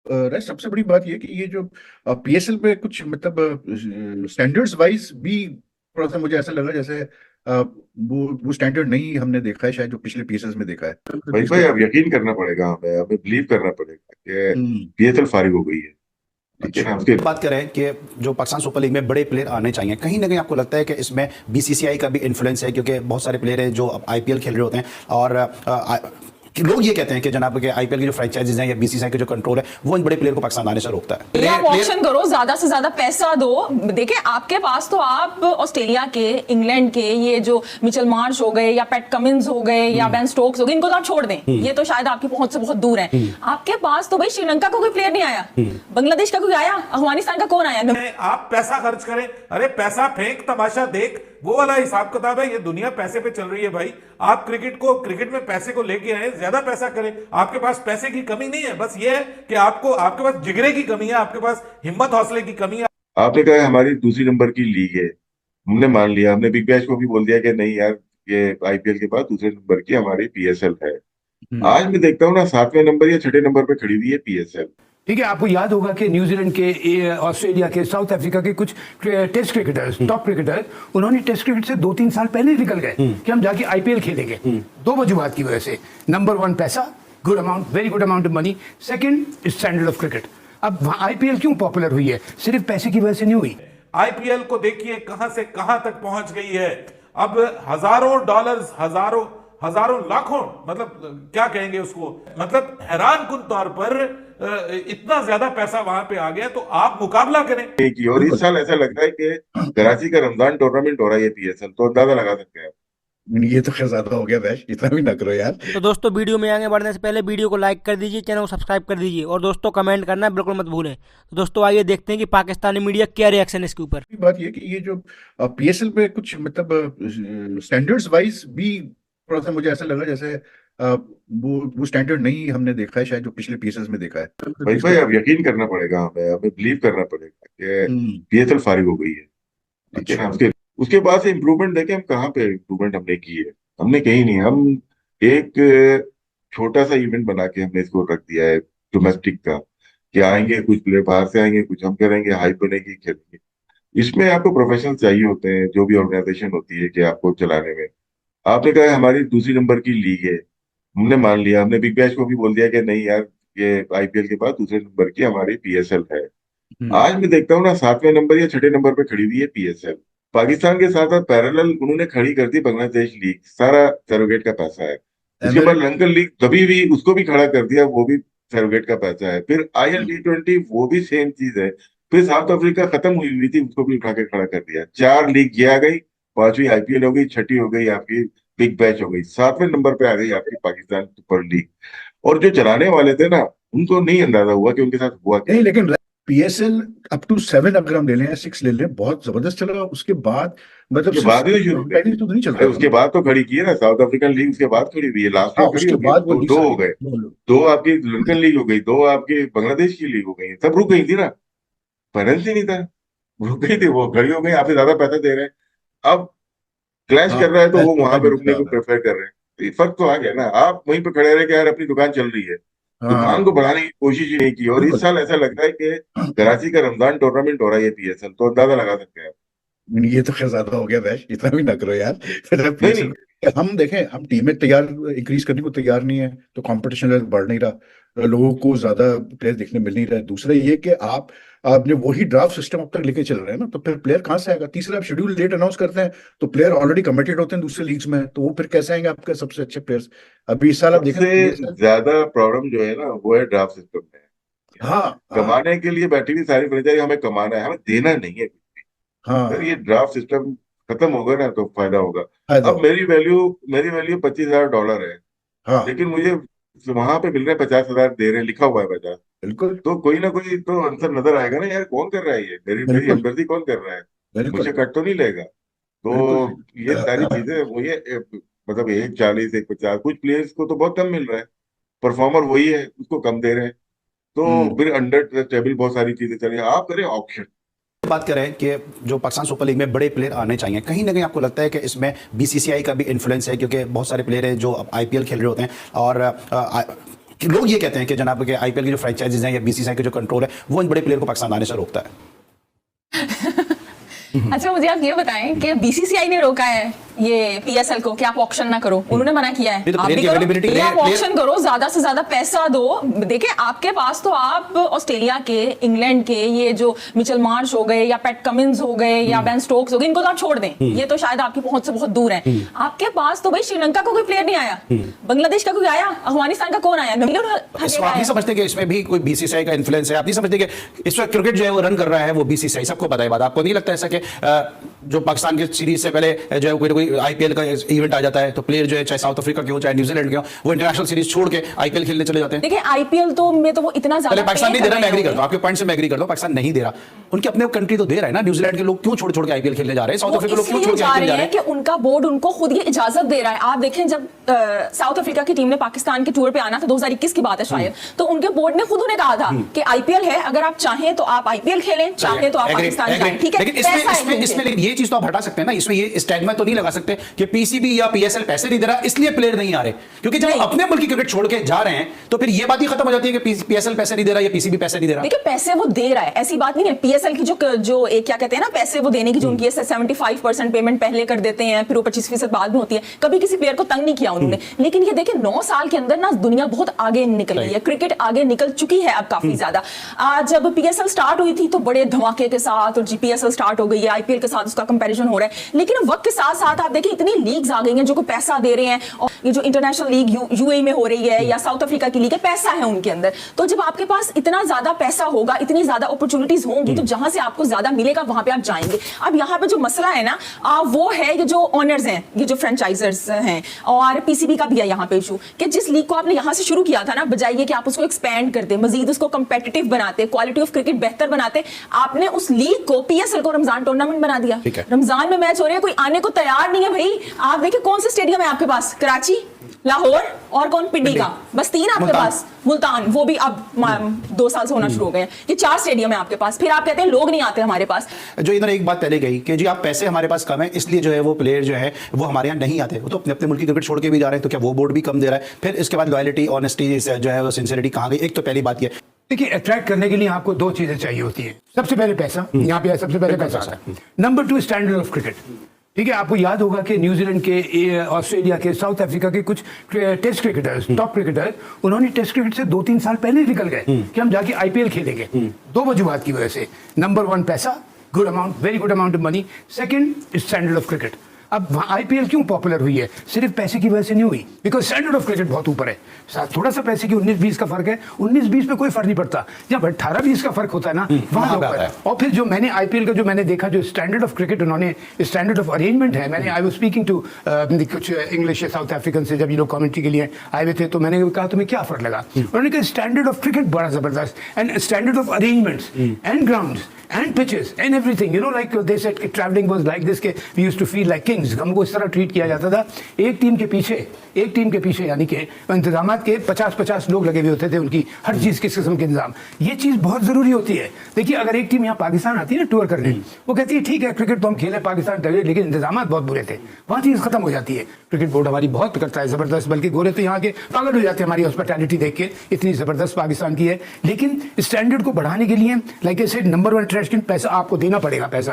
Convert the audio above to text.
सबसे बड़ी बात ये कि ये जो पीएसएल पे कुछ मतलब स्टैंडर्ड्स वाइज भी थोड़ा सा मुझे ऐसा लगा जैसे वो स्टैंडर्ड नहीं हमने देखा है शायद जो पिछले पीएसएल में देखा है भाई जिसके भाई अब यकीन करना पड़ेगा, हमें बिलीव करना पड़ेगा कि हम्म। पीएसएल फारिग हो गई है। ठीक है अच्छा। ना उसके। बात करें कि जो पाकिस्तान सुपर लीग में बड़े प्लेयर आने चाहिए, कहीं ना कहीं आपको लगता है कि इसमें बीसीसीआई का भी इन्फ्लुएंस है, क्योंकि बहुत सारे प्लेयर हैं जो आईपीएल खेल रहे होते हैं और कि लोग ये कहते हैं कि जनाब के आईपीएल की जो फ्रेंचाइजीज हैं या बीसीसीआई का जो कंट्रोल है वो इन बड़े प्लेयर को पाकिस्तान आने से रोकता है। ये आप ऑप्शन करो, ज्यादा से ज्यादा पैसा दो। देखिए आपके पास तो आप ऑस्ट्रेलिया के, इंग्लैंड के, ये जो मिचेल मार्श हो गए या पैट कमिंस हो गए या बेन स्टोक्स हो गए, इनको तो आप छोड़ दें, ये तो शायद आपकी पहुंच से बहुत दूर है। आपके पास तो भाई श्रीलंका का कोई प्लेयर नहीं आया, बांग्लादेश का कोई आया, अफगानिस्तान का कौन आया? आप पैसा खर्च करें, अरे पैसा फेंक तमाशा देख, वो वाला हिसाब किताब है। ये दुनिया पैसे पे चल रही है भाई। आप क्रिकेट में पैसे को लेके आए, ज्यादा पैसा करें। आपके पास पैसे की कमी नहीं है, बस ये है कि आपके पास जिगरे की कमी है, आपके पास हिम्मत हौसले की कमी है। आपने कहा हमारी दूसरी नंबर की लीग है, हमने मान लिया, हमने बिग बैश को भी बोल दिया कि नहीं यार, ये आईपीएल के बाद दूसरे नंबर की हमारी पीएसएल है। हम्म। आज मैं देखता हूँ ना, 7वें नंबर या 6ठे नंबर पे खड़ी हुई है पीएसएल। ठीक है, आपको याद होगा कि न्यूजीलैंड के, ऑस्ट्रेलिया के, साउथ अफ्रीका के कुछ टेस्ट क्रिकेटर्स, टॉप क्रिकेटर, उन्होंने टेस्ट क्रिकेट से 2-3 साल पहले ही निकल गए कि हम जाके आईपीएल खेलेंगे। दो वजूहत की वजह से। नंबर 1 पैसा, good amount, very good amount of money. Second standard of cricket. अब वहाँ आईपीएल क्यों पॉपुलर हुई है? सिर्फ पैसे की वजह से नहीं हुई। आईपीएल को देखिए कहां से कहां तक पहुंच गई है। अब हजारों डॉलर्स, हजारों हजारों लाखों, मतलब क्या कहेंगे उसको, मतलब हैरान कुन तौर पर इतना ज्यादा पैसा वहां पे आ गया। तो आप मुकाबला करें। की और इस साल ऐसा लगता है कि कराची का रमजान टूर्नामेंट हो रहा है ये पीएसएल, तो अंदाजा लगा सकते हैं। ये तो खैर ज्यादा हो गया वैश, इतना भी ना करो यार। तो दोस्तों वीडियो में आगे बढ़ने से पहले वीडियो को लाइक कर दीजिए, चैनल को सब्सक्राइब कर दीजिए और दोस्तों कमेंट करना बिल्कुल मत भूलें। तो दोस्तों आइए देखते हैं कि पाकिस्तानी मीडिया क्या रिएक्शन है इसके ऊपर। बात ये कि ये जो पीएसएल पे कुछ मतलब स्टैंडर्ड्स वाइज भी थोड़ा सा मुझे ऐसा लगा जैसे वो स्टैंडर्ड नहीं हमने देखा है शायद जो पिछले पीएसएल में देखा है भाई जिसके भाई अब यकीन करना पड़ेगा, हमें बिलीव करना पड़ेगा कि पीएसएल फारिग हो गई है। ठीक है अच्छा। ना उसके। उसके बाद से इम्प्रूवमेंट देखे, हम कहाँ पे इम्प्रूवमेंट हमने की है? हमने कहीं नहीं। हम एक छोटा सा इवेंट बना के हमने इसको रख दिया है डोमेस्टिक का, कि आएंगे कुछ प्लेयर बाहर से, आएंगे कुछ हम करेंगे, हाइप बनेगी, खेलेंगे। इसमें आपको प्रोफेशनल चाहिए होते हैं, जो भी ऑर्गेनाइजेशन होती है कि आपको चलाने में। आपने कहा हमारी दूसरी नंबर की लीग है, हमने मान लिया, हमने बिग बैश को भी बोल दिया कि नहीं यार, ये आईपीएल के बाद दूसरे नंबर की हमारी पीएसएल है। हम्म। आज मैं देखता हूँ ना, 7वें नंबर या 6ठे नंबर पे खड़ी हुई है पीएसएल। पाकिस्तान के साथ साथ पैरेलल उन्होंने खड़ी कर दी बांग्लादेश लीग, सारा सैरोगेट का पैसा है। उसके बाद अमेरिका। लंकन लीग तभी भी उसको भी खड़ा कर दिया, वो भी सैरोगेट का पैसा है। फिर आईएल T20 वो भी सेम चीज है। फिर साउथ अफ्रीका खत्म हुई हुई थी, उसको भी उठा के खड़ा कर दिया। 4 लीग ये आ गई, 5वीं आईपीएल हो गई, 6ठी हो गई आपकी बिग बैच हो गई, 7वें नंबर पे आ गई आपकी पाकिस्तान सुपर लीग। और जो चलाने वाले थे ना, उनको नहीं अंदाजा हुआ कि उनके साथ हुआ क्या। नहीं लेकिन पीएसएल अप टू 7 अगर हम ले लें या 6 ले लें बहुत जबरदस्त चल रहा है। उसके बाद मतलब उसके सिर्फ बाद ही शुरू कर पहले तो नहीं चल अरे रहा था उसके ना। बाद तो खड़ी की है ना साउथ अफ्रीकन लीग, उसके बाद खड़ी हुई है, लास्ट हाँ ईयर खड़ी उसके होगी। बाद वो दो लीग दो सारी हो गए। दो आपकी लंकन लीग हो गई, दो आपकी बांग्लादेश की लीग हो गई, सब रुक गई थी ना। फाइनेंस ही नहीं था, रुक गई थी, वो खड़ी हो गई। आपसे ज्यादा पैसा दे रहे हैं, अब क्लैश हाँ कर रहा है तो मैच वो वहां मौका पे नहीं रुकने दिया को हमें। प्रेफर कर रहे हैं। तो ये फर्क तो आ गया ना। आप वहीं पे खड़े रहे कि यार अपनी दुकान चल रही है, दुकान को हाँ बढ़ाने की कोशिश ही नहीं की। और इस बिल्कुल। साल ऐसा लगता है कि कराची का रमजान टूर्नामेंट हो रहा है ये पीएसएल, तो अंदाजा लगा सकते हैं आप। ये तो खैर ज्यादा हो गया वैश, इतना भी ना करो यार। नहीं नहीं। पीएसएल हम देखें, हम टीमें तैयार इंक्रीज करने को तैयार नहीं है तो कंपटीशन लेवल बढ़ नहीं रहा, लोगों को ज्यादा प्लेयर देखने मिल नहीं रहा है। दूसरा ये कि आपने वही ड्राफ्ट सिस्टम अब तक लेके चल रहे हैं ना, तो फिर प्लेयर कहाँ से आएगा? तीसरा, आप शेड्यूल लेट अनाउंस करते हैं तो प्लेयर ऑलरेडी कमिटेड होते हैं दूसरे लीग्स में, तो वो फिर कैसे आएंगे आपके सबसे अच्छे प्लेयर्स? अभी इस साल आप देखें सबसे तो पीएसएल। ज्यादा प्रॉब्लम जो है ना, वो है ड्राफ्ट सिस्टम में। हाँ हाँ कमाने के लिए बैठी हुई सारी फ्रेंचाइजी, हमें कमाना है, हमें देना नहीं है। अगर ये हाँ ड्राफ्ट सिस्टम खत्म होगा ना तो फायदा होगा। फायदा अब होगा। मेरी वैल्यू $25,000 है, हाँ लेकिन मुझे वहां पे मिल रहे हैं 50,000 दे रहे हैं, लिखा हुआ है 50। बिल्कुल तो कोई ना कोई तो आंसर नजर आएगा ना यार, कौन कर रहा है ये, मेरी मेरी बिल्कुल हमदर्दी कौन कर रहा है? मुझे बिल्कुल कट तो नहीं लेगा। बिल्कुल। तो ये सारी चीजें वो ये मतलब 140 150, कुछ प्लेयर्स को तो बहुत कम मिल रहा है, परफॉर्मर वही है उसको कम दे रहे हैं। तो हम्म। फिर अंडर टेबल बहुत सारी चीजें चल रही हैं। आप करें ऑप्शन। बात करें कि जो पाकिस्तान सुपर लीग में बड़े प्लेयर आने चाहिए, कहीं ना कहीं आपको लगता है कि इसमें बीसीसीआई का भी इन्फ्लुएंस है, क्योंकि बहुत सारे प्लेयर हैं जो आईपीएल खेल रहे होते हैं और लोग ये कहते हैं कि जनाब के आईपीएल की जो फ्रेंचाइजीज हैं या बीसीसीआई का जो कंट्रोल है वो इन बड़े प्लेयर को पाकिस्तान आने से रोकता है। अच्छा मुझे आप ये बताएं कि बीसीसीआई ने रोका है ये पीएसएल को कि आप ऑक्शन ना करो, उन्होंने मना किया है। तो आप भी player की करो, availability ये आप player- ऑक्शन करो, ज्यादा से ज्यादा पैसा दो। देखिए आपके पास तो आप ऑस्ट्रेलिया के, इंग्लैंड के ये जो मिचेल मार्श हो गए या पैट कमिंस हो गए या बेन स्टोक्स हो गए, इनको तो आप छोड़ दें, ये तो शायद आपकी पहुंच से बहुत दूर है। आपके पास तो भाई श्रीलंका का कोई प्लेयर नहीं आया, बांग्लादेश का कोई आया, अफगानिस्तान का कौन आया? इसको आप नहीं समझते कि इसमें भी कोई बीसीसीआई का इन्फ्लुएंस है? आप नहीं समझते कि इस वक्त क्रिकेट जो है वो रन कर रहा है वो बीसीसीआई? सबको पता है बात। आपको नहीं लगता ऐसा कि जो पाकिस्तान की सीरीज से पहले जो है कोई आईपीएल का इवेंट आ जाता है तो प्लेयर जो है चाहे साउथ अफ्रीका के हो चाहे न्यूजीलैंड के हो वो इंटरनेशनल सीरीज छोड़ के आईपीएल खेलने चले जाते हैं? देखिए आईपीएल तो में तो वो इतना ज्यादा पाकिस्तान नहीं दे रहा, मैं एग्री करता हूं, आपके होंगे। पॉइंट से मैं एग्री करता हूं, पाकिस्तान नहीं दे रहा, उनके अपने कंट्री तो दे रहा है ना। न्यूजीलैंड के लोग क्यों छोड़ छोड़ के आईपीएल खेलने जा रहे हैं? साउथ अफ्रीका के लोग क्यों छोड़ के आईपीएल जा रहे हैं? कि उनका बोर्ड उनको खुद ये इजाजत दे रहा है। आप देखें जब साउथ अफ्रीका की टीम ने पाकिस्तान के टूर पे आना था, 2021 की बात है शायद, तो उनके बोर्ड ने खुद उन्हें कहा था कि आईपीएल है, अगर आप चाहें तो आप आईपीएल खेलें, चाहें तो आप पाकिस्तान जाएं, ठीक है। लेकिन इसमें लेकिन ये चीज तो आप हटा सकते हैं ना, इसमें ये स्टैग्मा तो नहीं लगा सकते कि पीसीबी या पीएसएल पैसे नहीं दे रहा इसलिए प्लेयर नहीं आ रहे, क्योंकि जब अपने मुल्क की क्रिकेट छोड़ के जा रहे हैं तो फिर ये बात ही खत्म हो जाती है कि पीएसएल पैसे नहीं दे रहा या पीसीबी पैसे नहीं दे रहा। देखिए पैसे वो दे रहा है, ऐसी बात नहीं है। पीएसएल की जो एक क्या कहते हैं ना, पैसे वो देने की जो उनकी 75% पेमेंट पहले कर देते हैं, फिर वो 25% बाद में होती है। कभी किसी प्लेयर को तंग नहीं किया उन्होंने। लेकिन ये देखिए 9 साल के अंदर ना दुनिया बहुत आगे निकल गई है, क्रिकेट आगे निकल चुकी है अब काफी ज्यादा। जब पीएसएल स्टार्ट हुई थी तो बड़े धमाके के साथ, और जीपीएसएल स्टार्ट हो गई है, आईपीएल के साथ उसका कंपैरिजन हो रहा है। लेकिन वक्त के साथ साथ आप देखिए इतनी लीग्स आ गई हैं जो को पैसा दे रहे हैं, और ये जो इंटरनेशनल लीग यूएई में हो रही है या साउथ अफ्रीका की लीग है, पैसा है उनके अंदर। तो जब आपके पास इतना ज्यादा पैसा होगा, इतनी ज्यादा अपॉर्चुनिटीज होंगी, तो जहां से आपको ज्यादा मिलेगा वहां पे आप जाएंगे। अब यहाँ पे जो मसला है ना वो है ये जो ऑनर्स हैं, ये जो फ्रेंचाइजर्स हैं, और पीसीबी का भी है यहाँ पे इशू कि जिस लीग को आपने यहाँ से शुरू किया था ना, बजाय कि आप उसको एक्सपेंड करते, मजीद उसको कंपेटिटिव बनाते, क्वालिटी ऑफ क्रिकेट बेहतर बनाते, आपने उस लीग को, पीएसएल को रमजान टूर्नामेंट बना दिया। रमजान में मैच हो रहे हैं, कोई आने को तैयार नहीं है भाई। आप देखिए कौन से स्टेडियम है आपके पास, कराची, लाहौर और कौन, पिंडी का, बस 3 आपके पास, मुल्तान, वो भी अब 2 साल से होना शुरू हो गए। ये 4 स्टेडियम है आपके पास। फिर आप कहते हैं लोग नहीं आते हमारे पास। जो इधर एक बात पहले गई कि जी आप पैसे हमारे पास कम है इसलिए जो है वो प्लेयर जो है वो हमारे यहाँ नहीं आते, वो तो अपने अपने मुल्क की क्रिकेट छोड़ के भी जा रहे हैं, तो क्या वो बोर्ड भी कम दे रहा है? फिर इसके बाद लॉयल्टी, ऑनेस्टी जो है वो सिंसियरिटी कहाँ गई? एक तो पहली बात ये, देखिए अट्रैक्ट करने के लिए आपको 2 चीजें चाहिए होती है। सबसे पहले पैसा, यहाँ पे सबसे पहले पैसा आता है। Number 2 standard of cricket. ठीक है, आपको याद होगा कि न्यूजीलैंड के, ऑस्ट्रेलिया के, साउथ अफ्रीका के कुछ टेस्ट क्रिकेटर्स, टॉप क्रिकेटर्स, उन्होंने टेस्ट क्रिकेट से 2-3 साल पहले निकल गए कि हम जाके आईपीएल खेलेंगे। 2 वजूहात की वजह से। नंबर 1 पैसा, good amount, very good amount of money. Second standard of cricket. अब आईपीएल क्यों पॉपुलर हुई है? सिर्फ पैसे की वजह से नहीं हुई, बिकॉज स्टैंडर्ड ऑफ क्रिकेट बहुत ऊपर है। थोड़ा सा पैसे की 19-20 का फर्क है, 19-20 में कोई फर्क नहीं पड़ता। जब 18-20 का फर्क होता है ना, वहां है। और फिर जो मैंने आईपीएल का जो मैंने देखा, जो स्टैंडर्ड ऑफ क्रिकेट उन्होंने, स्टैंडर्ड ऑफ अरेंजमेंट है, मैंने आई वाज स्पीकिंग टू कुछ इंग्लिश साउथ अफ्रीकन से, जब ये लोग कमेंट्री के लिए आए हुए थे, तो मैंने कहा तुम्हें क्या फर्क लगा? उन्होंने कहा स्टैंडर्ड ऑफ क्रिकेट बड़ा जबरदस्त, and standard of arrangements and grounds and pitches and everything, you know, like they said कि traveling was like this, के we used to feel like kings, हमको इस तरह ट्रीट किया जाता था। एक टीम के पीछे यानी कि इंतजामात के 50-50 लोग लगे हुए होते थे, उनकी हर चीज़ किस किस्म के इंतजाम। ये चीज़ बहुत ज़रूरी होती है। देखिए अगर एक टीम यहाँ पाकिस्तान आती है ना टूर करने, वो कहती है ठीक है क्रिकेट तो हम खेले पाकिस्तान तक, लेकिन इंतजामात बहुत बुरे थे, वहाँ चीज़ खत्म हो जाती है। क्रिकेट बोर्ड हमारी बहुत करता है ज़बरदस्त, बल्कि गोरे तो यहाँ के पागल हो जाते हैं हमारी हॉस्पिटैलिटी देख के, इतनी ज़बरदस्त पाकिस्तान की है। लेकिन स्टैंडर्ड को बढ़ाने के लिए like I said, number 1 attraction पैसा, आपको देना पड़ेगा पैसा।